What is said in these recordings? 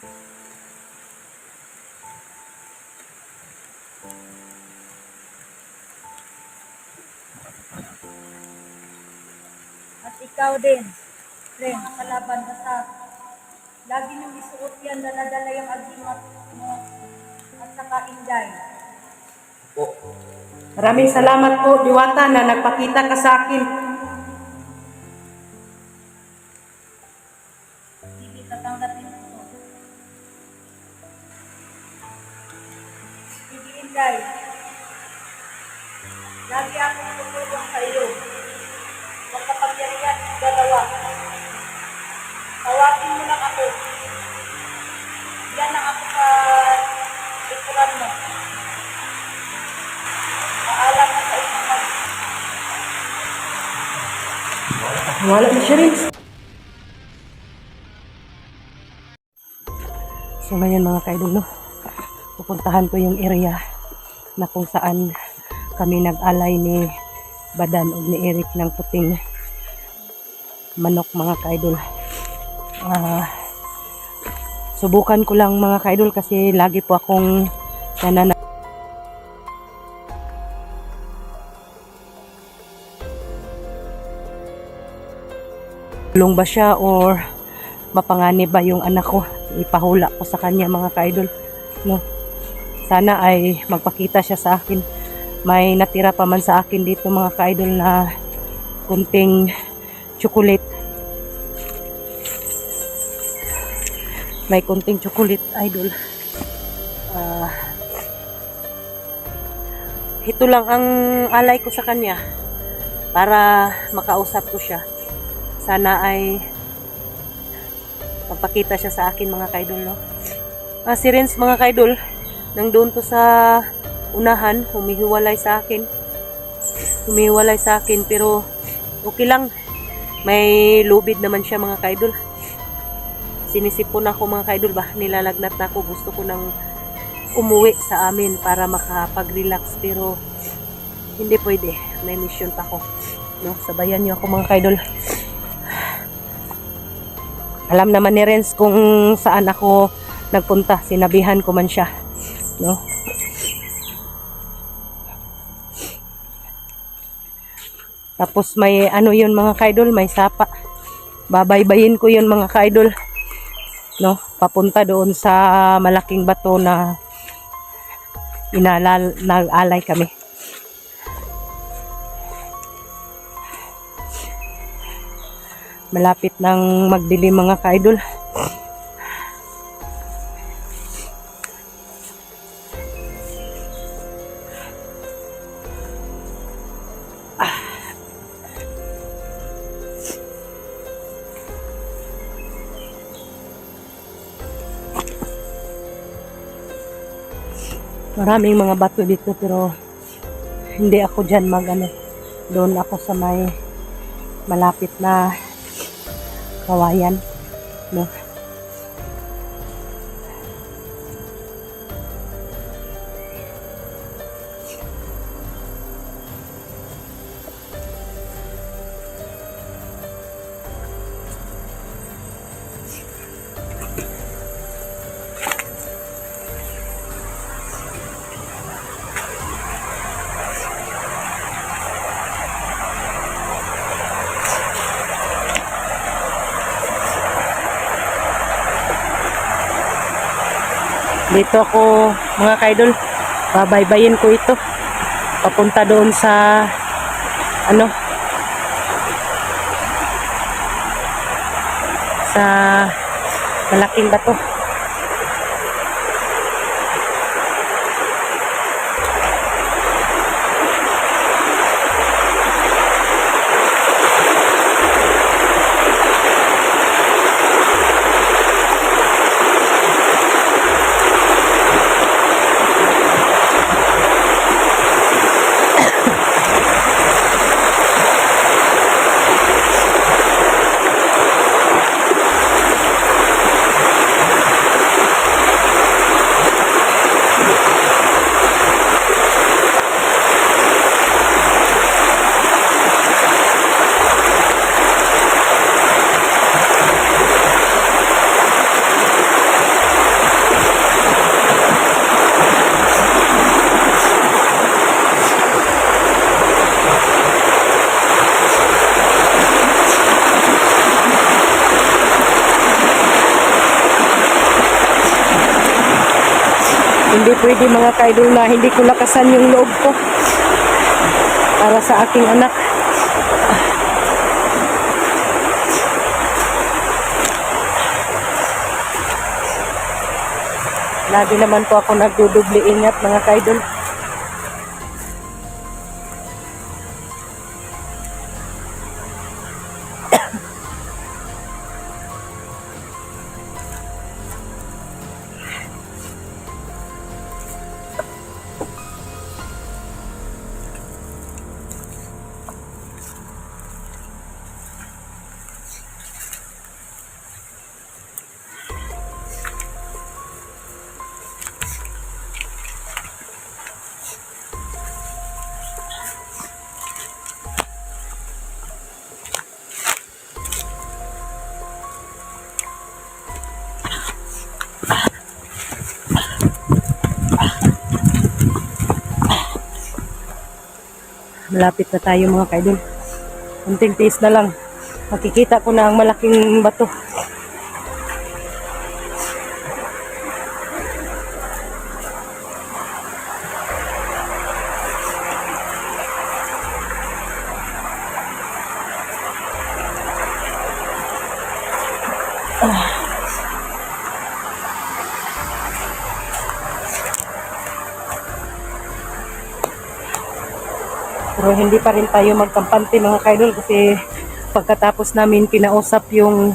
At ikaw din, friend, kalaban ka sa lagi niyong isuot yan, dala-dala yung agimat mo at saka inday. Po. Maraming salamat po, Diwata, na nagpakita ka sa akin. Sige, tatanggapin ko to. Sige, inday. Lagi akong tutulong sa iyo. Magkapangyarihan yung dalawa. Tawagin mo lang ako. Yan ang ako sa likuran mo. Paalam na sa isang mag. Wala na siya rin. So ngayon mga kaidol, no? Pupuntahan ko yung area na kung saan kami nag-alay ni Badan o ni Eric ng puting manok mga kaidol. Subukan ko lang mga kaidol kasi lagi po akong tulong ba siya or mapanganib ba yung anak ko. Ipahula ko sa kanya mga kaidol, no? Sana ay magpakita siya sa akin. May natira pa man sa akin dito mga kaidol na kunting chocolate. May kunting chocolate, idol. Ito lang ang alay ko sa kanya para makausap ko siya. Sana ay magpakita siya sa akin mga kaidol, no? Si Renz mga kaidol, nang doon to sa unahan, humihiwalay sa akin. Humihiwalay sa akin pero okay lang. May lubid naman siya mga kaidol. Sinisipon ako mga kaidol ba, nilalagnat na ako. Gusto ko nang umuwi sa amin para makapag-relax pero hindi pwede. May mission pa ako, no? Sabayan niyo ako mga kaidol. Alam naman ni Renz kung saan ako nagpunta. Sinabihan ko man siya, no? Tapos may ano yun mga kaidol, may sapa. Babaybayin ko yun mga kaidol, no? Papunta doon sa malaking bato na nag-alay kami. Malapit nang magdilim mga kaidol. Maraming mga bato dito pero hindi ako dyan doon ako sa may malapit na kawayan, no? Dito ako mga kaidol, babaybayin ko ito papunta doon sa sa malaking bato. Hindi pwede mga kaidol na hindi ko lakasan yung loob ko para sa aking anak. Lagi naman po ako nagdudubli ingat mga kaidol. Malapit na tayo mga kaidol. Kunting tiis na lang. Makikita ko na ang malaking bato. Pero hindi pa rin tayo magkampante mga kaidol kasi pagkatapos namin kinausap yung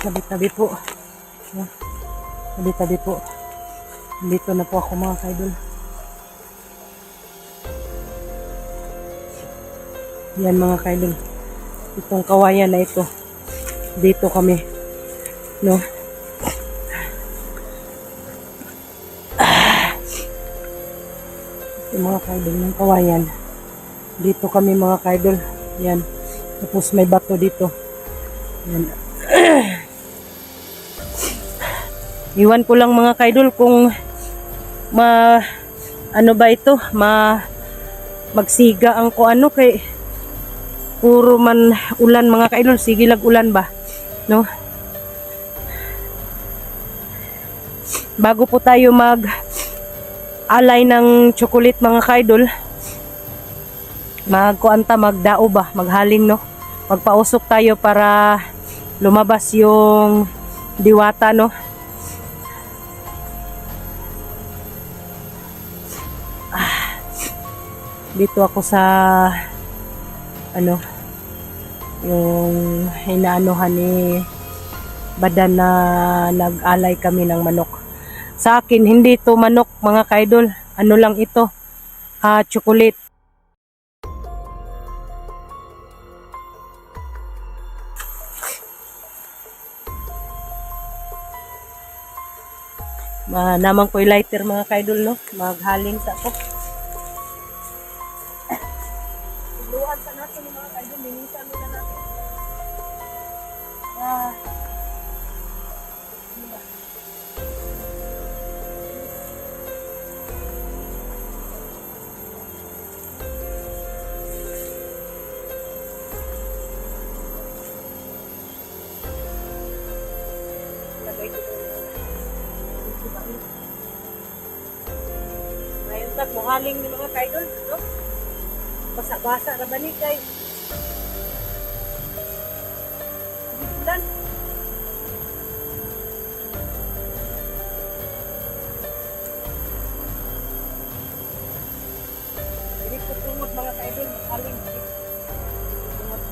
tabi-tabi po. Tabi-tabi po. Dito na po ako mga kaidol. Yan mga kaidol. Itong kawayan na ito. Dito kami. No? Ito mga kaidol ng kawayan. Dito kami mga kaidol. Yan. Tapos may bato dito. Yan. Iwan ko lang mga kaidol kung ano ba ito, magsiga ang ko ano kay puro man ulan mga kaidol, sige lag ulan ba, no? Bago po tayo alay ng chocolate mga kaidol, magdao ba, maghalin no, magpausok tayo para lumabas yung diwata no. Dito ako sa ano yung hinaanuhan ni Badan na nag-alay kami ng manok. Sa akin hindi to manok mga kaidol, ano lang ito, chocolate. Namang ko'y lighter mga kaidol no, maghaling sa ako. Luhan pa natin mga kaidol, linisan muna natin. Ano ba? Lagay ko ngayon tag muhaling ni mga kaidol no? Basa-basa na ba ni kay bulan. Hindi ko tungod mga kaidol, makaling. Tungod.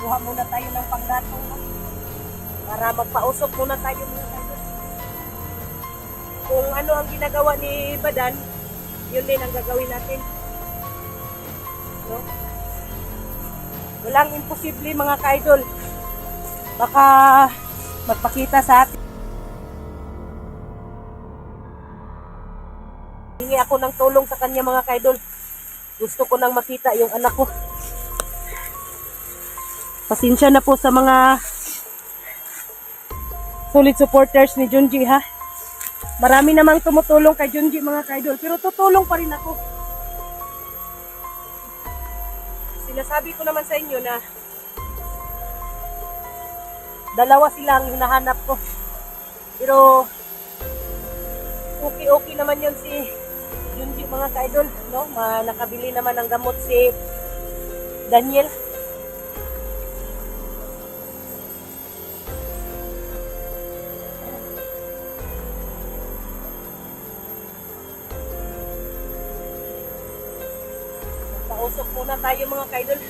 Kuha muna tayo ng panggatong, no? Para magpausok muna tayo mga kaidol. Kung ano ang ginagawa ni Badan, yun din ang gagawin natin. No? Walang imposible mga kaidol. Baka magpakita sa atin. Hingi ako ng tulong sa kanya mga kaidol. Gusto ko nang makita yung anak ko. Pasensya na po sa mga solid supporters ni Junji ha. Marami namang tumutulong kay Junji mga kaidol, pero tutulong pa rin ako. Sinasabi ko naman sa inyo na dalawa silang hinahanap ko. Pero okay naman yun si Junji mga kaidol, no? Nakabili naman ng gamot si Daniel. Pausok muna tayo mga kaidol.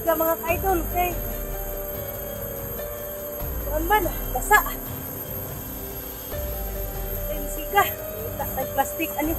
Mga kaidol, okay? Kuan man, basa. Ay, siga. Tay plastic ani.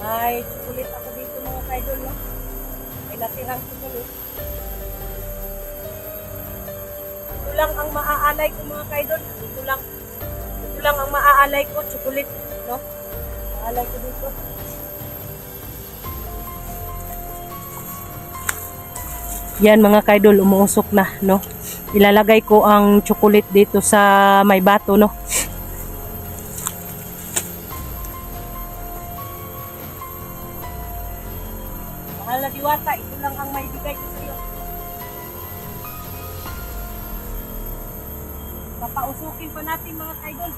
Ay, chocolate ako dito mga kaidol, no? May natirang chocolate. Ito lang ang maaalay ko mga kaidol. Ito lang ang maaalay ko, chocolate, no? Maaalay ko dito. Yan mga kaidol, umuusok na, no? Ilalagay ko ang chocolate dito sa may bato, no? Mahal na Diwata, ito lang ang may bigay ko sa iyo. Papausukin pa natin mga kaidol.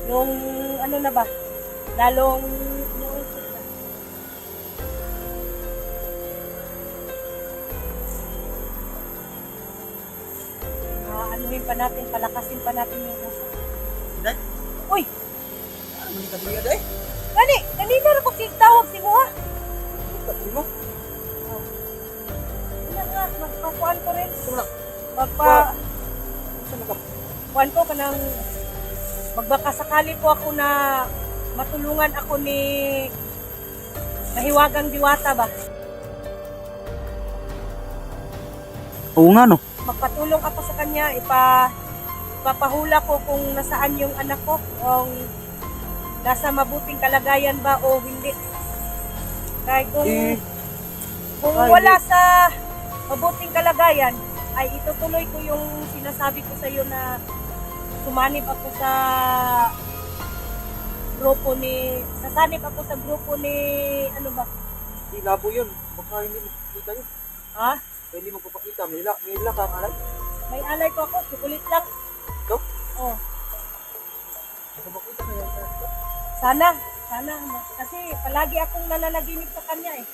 Yung ano na ba? Lalong umuusok na. Anuhin pa natin, palakasin pa natin yung usok. Day? Uy! Ano ni kaduya day? Kanina na ko tawag si mo ha? Di mo? Ano nga, magpakuan ko rin. Sumula. Saan ka? Kuan ko kanang magbaka sakali po ako na matulungan ako ni Mahiwagang Diwata ba? Oo nga no. Magpatulong ako sa kanya, ipapahula ko kung nasaan yung anak ko, kung nasa mabuting kalagayan ba o hindi. Kaya kung wala sa mabuting kalagayan, ay itutuloy ko yung sinasabi ko sa iyo na sumanib ako sa sasanib ako sa grupo ni, ano ba? Di labo yun. Baka hindi mo pakita yun. Ha? Hindi mo papakita. May ila ka nga lang. May alay ko ako, sukulit lang. Ito? Oh, Makapakita na yan. sana. Kasi palagi akong nananaginip sa kanya eh.